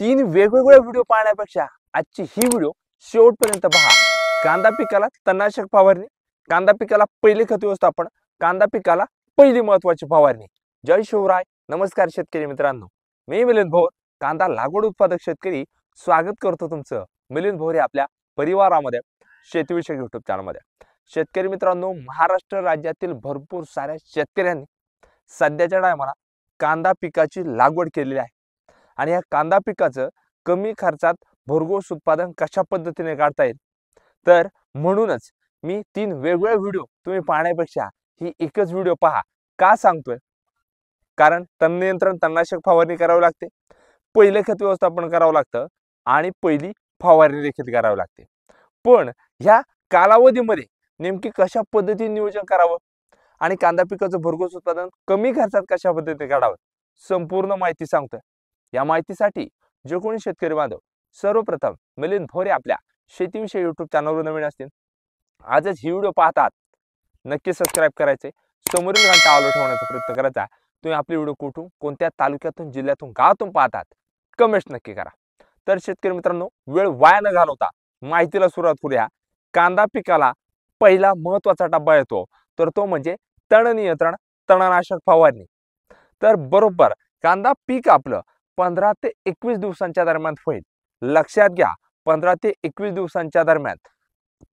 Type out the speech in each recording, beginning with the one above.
तीन वेगवेगळे व्हिडिओ पाहण्यापेक्षा आजची ही व्हिडिओ शेवटपर्यंत पहा। कांदा पिकाला तणनाशक फवारणी, कांदा पिकाला पहिले खत व्यवस्थापन, कांदा पिकाला पहिली महत्त्वाची फवारणी। जय शिवराय, नमस्कार शेतकरी मित्रांनो, मी मिलिंद भोर, कांदा लागवड उत्पादक शेतकरी, स्वागत करतो तुमचं मिलिंद भोर आपल्या परिवारामध्ये, शेतीविषयक YouTube चॅनलमध्ये। शेतकरी मित्रांनो, महाराष्ट्र राज्यातील भरपूर साऱ्या शेतकऱ्यांनी सध्याच्या टायमाला कांदा पिकाची लागवड केलेली आहे आणि या कांदा पिकाचं कमी खर्चात भरघोस उत्पादन कशा पद्धतीने काढता येईल, तर म्हणूनच मी तीन वेगवेगळे व्हिडिओ तुम्ही पाहण्यापेक्षा ही एकच व्हिडिओ पहा। का सांगतोय? कारण तण नियंत्रण, तणनाशक फवारणी करावी लागते, पहिले खत व्यवस्थापन करावं लागतं आणि पहिली फवारणी देखील करावी लागते। पण ह्या कालावधीमध्ये नेमकी कशा पद्धतीने नियोजन करावं आणि कांदा पिकाचं भरघोस उत्पादन कमी खर्चात कशा पद्धतीने काढावं, संपूर्ण माहिती सांगतोय। या माहितीसाठी जे कोणी शेतकरी बांधव सर्वप्रथम मिलिंद भोरे आपल्या शेतीविषयी YouTube चॅनलवर नवीन असतील, आजच ही व्हिडिओ पाहतात, नक्की सबस्क्राइब करायचे, समोरील घंटा ऑल ठेवण्याचा प्रयत्न करायचा। तुम्ही आपली व्हिडिओ कुठून, कोणत्या तालुक्यातून, जिल्ह्यातून, गावातून पाहतात, कमेंट नक्की करा। तर शेतकरी मित्रांनो, वेळ वाया न घालवता माहितीला सुरुवात करूया। कांदा पिकाला पहिला महत्त्वाचा टप्पा येतो, तर तो म्हणजे तण नियंत्रण, तणनाशक फवारणी। तर बरोबर कांदा पीक आपलं 15 ते 21 दिवसांच्या दरम्यान होईल। लक्षात घ्या, 15 ते 21 दिवसांच्या दरम्यान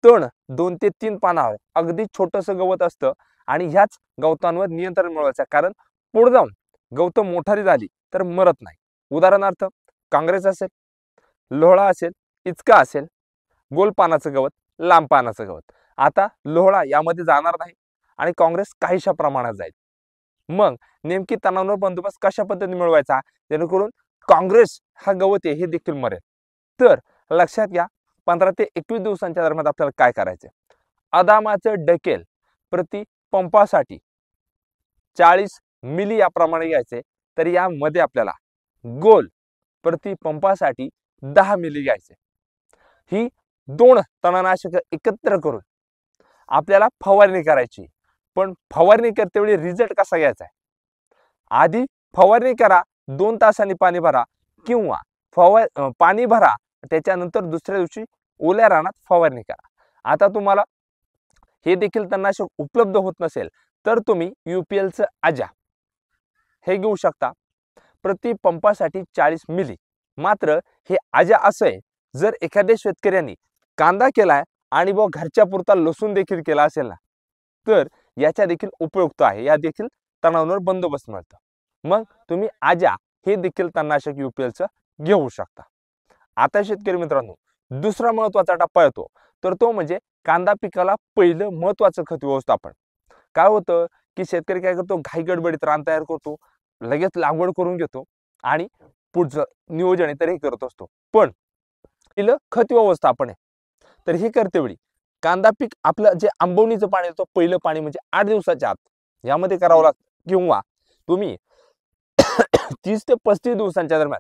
तण 2 ते 3 पानावर अगदी छोटंसं गवत असतं आणि ह्याच गवतांवर नियंत्रण मिळवायचं, कारण पुढे जाऊन गवत मोठारी झाली तर मरत नाही। उदाहरणार्थ काँग्रेस असेल, लोहळा असेल, इचका असेल, गोल पानाचं गवत, लांब पानाचं गवत। आता लोहळा यामध्ये जाणार नाही आणि काँग्रेस काहीशा प्रमाणात जाईल। मग नेमकी तणांवर बंदोबस्त कशा पद्धतीने मिळवायचा जेणेकरून काँग्रेस हा गवत आहे हे देखील मरेल? तर लक्षात घ्या, 15 ते 21 दिवसांच्या दरम्यान आपल्याला काय करायचं? अदामाचं डकेल प्रति पंपासाठी 40 मिली याप्रमाणे घ्यायचे, तर यामध्ये आपल्याला गोल प्रति पंपासाठी 10 मिली घ्यायचे। ही दोन तणनाशक एकत्र करून आपल्याला फवारणी करायची। पण फवारणी करतेवेळी रिझल्ट कसा घ्यायचा आहे? आधी फवारणी करा, 2 तासांनी पाणी भरा, किंवा पाणी भरा त्याच्यानंतर दुसऱ्या दिवशी ओल्या रानात फवारणी करा। आता तुम्हाला हे देखील तणनाशक उपलब्ध होत नसेल तर तुम्ही UPLचं आजा हे घेऊ शकता, प्रति पंपासाठी 40 मिली। मात्र हे आजा असं आहे, जर एखाद्या शेतकऱ्यांनी कांदा केलाय आणि व घरच्या पुरता लसूण देखील केला असेल ना, तर याच्या देखील उपयुक्त आहे, या देखील तणांवर बंदोबस्त मिळतं। मग तुम्ही आजा हे देखील तणनाशक UPLचं घेऊ शकता। आता शेतकरी मित्रांनो, दुसरा महत्त्वाचा टप्पा येतो, तर तो म्हणजे कांदा पिकाला पहिलं महत्त्वाचं खत व्यवस्थापन। काय होतं की शेतकरी काय करतो, घाई गडबडीत रान तयार करतो, लगेच लागवड करून घेतो आणि पुढचं नियोजन आहे तर हे करत असतो। पण पहिलं खत व्यवस्थापन आहे, तर हे करतेवेळी कांदा पीक आपलं जे आंबवणीचं पाणी येतं, पहिलं पाणी म्हणजे 8 दिवसाच्या आत यामध्ये करावं लागतं, किंवा तुम्ही 30 ते 35 दिवसांच्या दरम्यान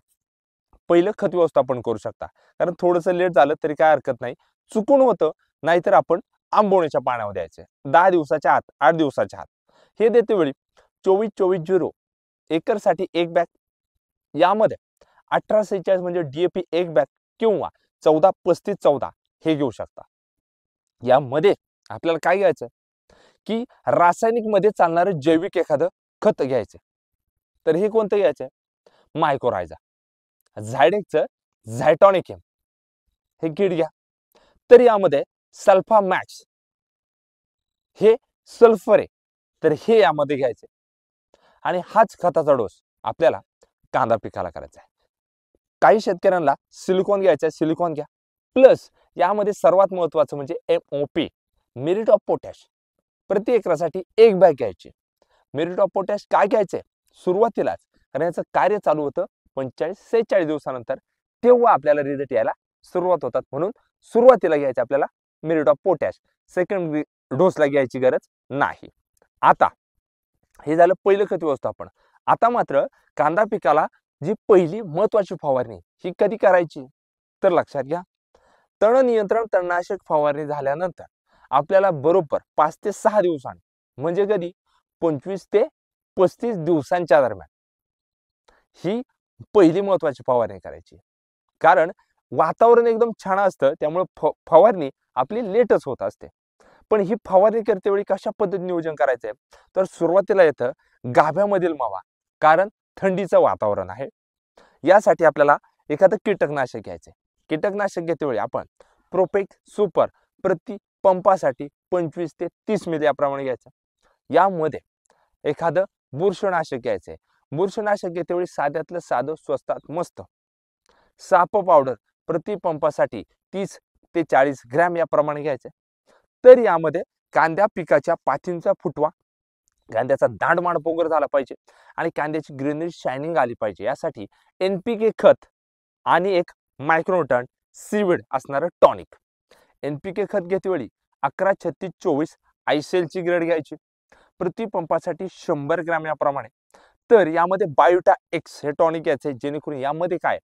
पहिलं खत व्यवस्थापन करू शकता। कारण थोडंसं लेट झालं तरी काय हरकत नाही, चुकून होतं, नाहीतर आपण आंबवणीच्या पाण्यामध्ये द्यायचे 10 दिवसाच्या आत, 8 दिवसाच्या आत। हे देते वेळी 24-24-0 एकरसाठी 1 बॅग, यामध्ये 18-46 म्हणजे DAP 1 बॅग, किंवा 14-35-14 हे घेऊ शकता। यामध्ये आपल्याला काय घ्यायचं की रासायनिक मध्ये चालणारं जैविक एखादं खत घ्यायचं, तर हे कोणतं घ्यायचं? मायक्रोरायझा, झायडेक्सचं झायटॉनिक हे किट घ्या। तर यामध्ये सल्फा मॅक्स हे सल्फर आहे, तर हे यामध्ये घ्यायचे आणि हाच खताचा डोस आपल्याला कांदा पिकाला करायचा आहे। काही शेतकऱ्यांना सिलिकॉन घ्यायचं आहे, सिलिकॉन घ्या, प्लस यामध्ये सर्वात महत्त्वाचं म्हणजे MOP, म्युरेट ऑफ पोटॅश, प्रति एकरासाठी 1 बॅग घ्यायची। म्युरेट ऑफ पोटॅश काय घ्यायचंय? सुरुवातीलाच, कारण याचं कार्य चालू होतं 45-46 दिवसानंतर, तेव्हा आपल्याला रिझल्ट यायला सुरुवात होतात, म्हणून सुरुवातीला घ्यायचं आपल्याला म्युरेट ऑफ पोटॅश, सेकंड डोसला घ्यायची गरज नाही। आता हे झालं पहिलं खत व्यवस्थापन। आता मात्र कांदा पिकाला जी पहिली महत्त्वाची फवारणी ही कधी करायची, तर लक्षात घ्या, तण नियंत्रण तणनाशक फवारणी झाल्यानंतर आपल्याला बरोबर 5 ते 6 दिवसांनी, म्हणजे कधी 25 ते 35 दिवसांच्या दरम्यान ही पहिली महत्त्वाची फवारणी करायची। कारण वातावरण एकदम छान असतं, त्यामुळे फवारणी आपली लेटच होत असते. पण ही फवारणी करते वेळी कशा पद्धतीने नियोजन करायचंय, तर सुरुवातीला येतं गाभ्यामधील मावा. कारण थंडीचं वातावरण आहे. यासाठी आपल्याला एखादं कीटकनाशक घ्यायचंय. कीटकनाशक घेतेवेळी आपण प्रोपेक सुपर प्रति पंपासाठी 25 ते 30 मिली याप्रमाणे घ्यायचं. यामध्ये एखादं बुरशीनाशक घ्यायचंय. बुरशीनाशक घेतेवेळी साध्यातलं साधं स्वस्तात मस्त. साप पावडर प्रति पंपासाठी 30 ते 40 ग्रॅम याप्रमाणे घ्यायचे. तर यामध्ये कांद्या पिकाच्या पातींचा फुटवा, कांद्याचा दांडमाड पोगर झाला पाहिजे आणि कांद्याची ग्रीनरी शायनिंग आली पाहिजे. यासाठी NPK खत आणि एक मायक्रोन्यूटन सीविड असणारं टॉनिक. NPK खत घेतेवेळी 11-36-24 आयसेलची ग्रेड घ्यायची. प्रति पंपासाठी 100 ग्रॅम याप्रमाणे. तर यामध्ये बायोटा एक्स हे टॉनिक घ्यायचे, जेणेकरून यामध्ये काय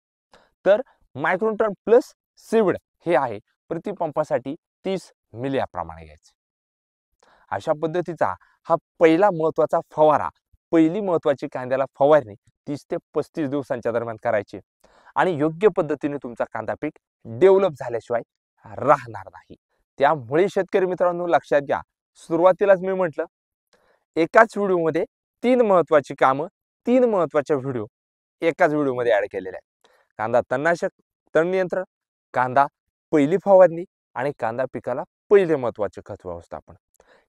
तर मायक्रोन्यूटन प्लस सीविड हे आहे. प्रति पंपासाठी 30 मिली याप्रमाणे घ्यायचे. अशा पद्धतीचा हा पहिला महत्वाचा फवारा, पहिली महत्वाची कांद्याला फवारणी 30 ते 35 दिवसांच्या दरम्यान करायची आणि योग्य पद्धतीने तुमचा कांदा पीक डेव्हलप झाल्याशिवाय राहणार नाही. त्यामुळे शेतकरी मित्रांनो लक्षात घ्या, सुरुवातीलाच मी म्हटलं एकाच व्हिडिओमध्ये 3 महत्वाची कामं, 3 महत्वाच्या व्हिडिओ एकाच व्हिडिओमध्ये ऍड केलेले आहेत. कांदा तणनाशक, तण नियंत्रण, कांदा पहिली फवारणी आणि कांदा पिकाला पहिले महत्वाचे खत व्यवस्थापन.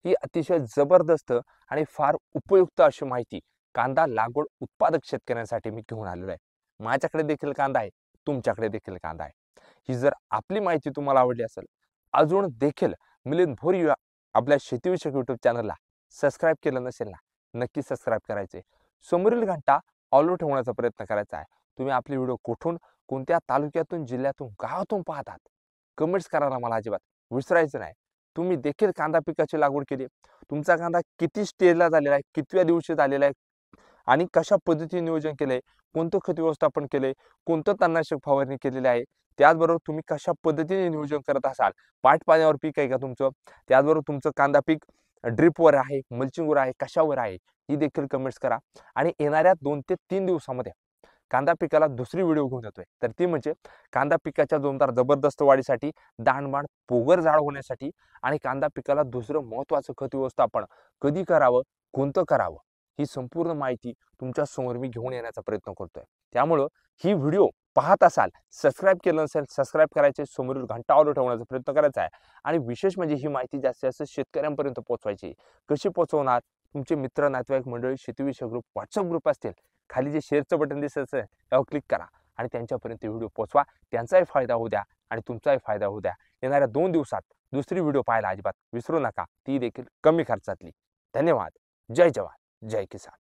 ही अतिशय जबरदस्त आणि फार उपयुक्त अशी माहिती कांदा लागवड उत्पादक शेतकऱ्यांसाठी मी घेऊन आलेलो आहे. माझ्याकडे देखील कांदा आहे, तुमच्याकडे देखील कांदा आहे. ही जर आपली माहिती तुम्हाला आवडली असेल, अजून देखील मिलिंद भोरी आपल्या शेतीविषयक YouTube चॅनलला सबस्क्राईब केलं नसेल ना, नक्की सबस्क्राईब करायचे. समोरील घंटा ऑल ठेवण्याचा प्रयत्न करायचा आहे. तुम्ही आपले व्हिडिओ कुठून, कोणत्या तालुक्यातून, जिल्ह्यातून, गावातून पाहतात, कमेंट्स करायला मला अजिबात विसरायचं नाही. तुम्ही देखील कांदा पिकाची लागवड केली, तुमचा कांदा किती स्टेजला झालेला आहे, कितव्या दिवशी झालेला आहे आणि कशा पद्धतीने नियोजन केलंय, कोणतं खत व्यवस्थापन केलंय, कोणतं तणनाशक फवारणी केलेली आहे, त्याचबरोबर तुम्ही कशा पद्धतीने नियोजन करत असाल, पाट पाण्यावर पीक आहे का तुमचं, त्याचबरोबर तुमचं कांदा पीक ड्रिपवर आहे, मल्चिंगवर आहे, कशावर आहे, ही देखील कमेंट्स करा. आणि येणाऱ्या 2 ते 3 दिवसामध्ये कांदा पिकाला दुसरी व्हिडिओ घेऊन येतोय, तर ती म्हणजे कांदा पिकाच्या जोरदार जबरदस्त वाढीसाठी, दांडमाड पोगर जाड होण्यासाठी आणि कांदा पिकाला दुसरं महत्वाचं खत व्यवस्थापन कधी करावं, कोणतं करावं, ही संपूर्ण माहिती तुमच्या समोर मी घेऊन येण्याचा प्रयत्न करतोय. त्यामुळं ही व्हिडिओ पाहत असाल, सबस्क्राईब केलं नसेल सबस्क्राईब करायचे, समोरील घंटा ऑल ठेवण्याचा प्रयत्न करायचा आहे. आणि विशेष म्हणजे ही माहिती जास्तीत जास्त शेतकऱ्यांपर्यंत पोहोचवायची. कशी पोहोचवणार? तुमचे मित्र, नातेवाईक मंडळी, शेतीविषयक ग्रुप, व्हॉट्सअप ग्रुप असतील, खाली जे शेअरचं बटन दिसतं त्यावर क्लिक करा आणि त्यांच्यापर्यंत व्हिडिओ पोहोचवा. त्यांचाही फायदा होऊ द्या आणि तुमचाही फायदा होऊ द्या. येणाऱ्या 2 दिवसात दुसरी व्हिडिओ पाहायला अजिबात विसरू नका, ती देखील कमी खर्चातली. धन्यवाद. जय जवान, जय किसान.